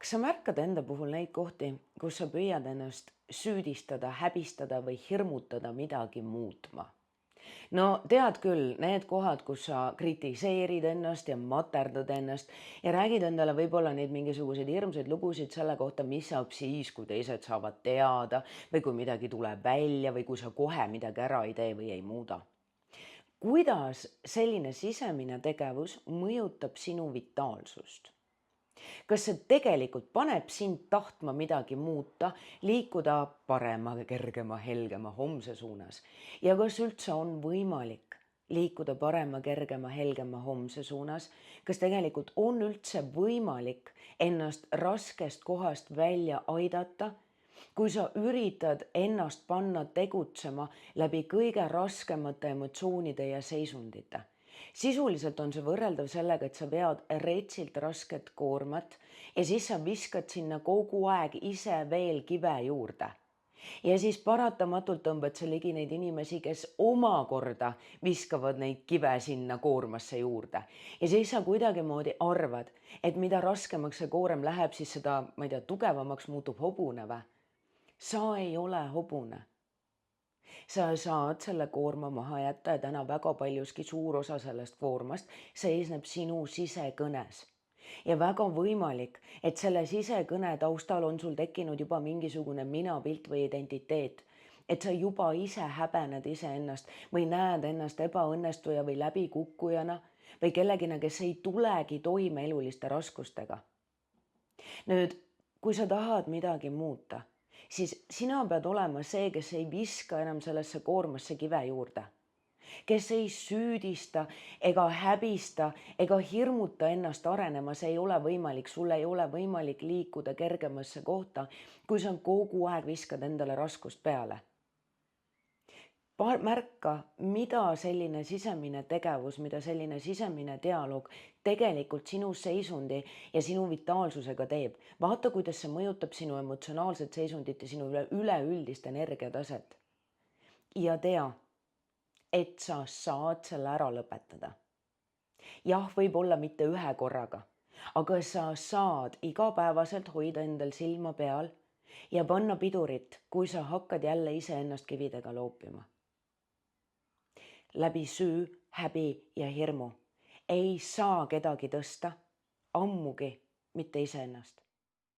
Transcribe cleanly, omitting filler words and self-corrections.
Kas sa märkad enda puhul neid kohti, kus sa püüad ennast süüdistada, häbistada või hirmutada midagi muutma? No tead küll, need kohad, kus sa kritiseerid ennast ja materdad ennast ja räägid endale võib-olla neid mingisuguseid hirmsaid lugusid selle kohta, mis saab siis, kui teised saavad teada või kui midagi tuleb välja või kui sa kohe midagi ära ei tee või ei muuda. Kuidas selline sisemine tegevus mõjutab sinu vitaalsust? Kas see tegelikult paneb sind tahtma midagi muuta, liikuda parema, kergema, helgema homse suunas? Ja kas üldse on võimalik liikuda parema, kergema, helgema homse suunas? Kas tegelikult on üldse võimalik ennast raskest kohast välja aidata, kui sa üritad ennast panna tegutsema läbi kõige raskemate emotsioonide ja seisundite? Sisuliselt on see võrreldav sellega, et sa vead retsilt rasket koormat ja siis sa viskad sinna kogu aeg ise veel kive juurde. Ja siis paratamatult tõmbad sa ligi neid inimesi, kes omakorda viskavad neid kive sinna koormasse juurde. Ja siis sa kuidagimoodi arvad, et mida raskemaks see koorem läheb, siis seda, ma ei tea, tugevamaks muutub hobune või? Sa ei ole hobune. Sa saad selle koorma maha jätta ja täna väga paljuski suur osa sellest koormast seisneb sinu sisekõnes. Ja väga võimalik, et selle sisekõne taustal on sul tekkinud juba mingisugune minapilt või identiteet. Et sa juba ise häbened iseennast või näed ennast ebaõnnestuja või läbikukkujana või kellegina, kes ei tulegi toime eluliste raskustega. Nüüd, kui sa tahad midagi muuta, siis sina pead olema see, kes ei viska enam sellesse koormasse kive juurde, kes ei süüdista ega häbista ega hirmuta ennast arenema, see ei ole võimalik, sul ei ole võimalik liikuda kergemasse kohta, kui sa kogu aeg viskad endale raskust peale. Märka, mida selline sisemine tegevus, mida selline sisemine dialoog tegelikult sinu seisundi ja sinu vitaalsusega teeb. Vaata, kuidas see mõjutab sinu emotsionaalset seisundit ja sinu üleüldist energiataset. Ja tea, et sa saad selle ära lõpetada. Jah, võib-olla mitte ühe korraga, aga sa saad igapäevaselt hoida endal silma peal ja panna pidurit, kui sa hakkad jälle iseennast kividega loopima. Läbi süü, häbi ja hirmu ei saa kedagi tõsta, ammugi mitte iseennast.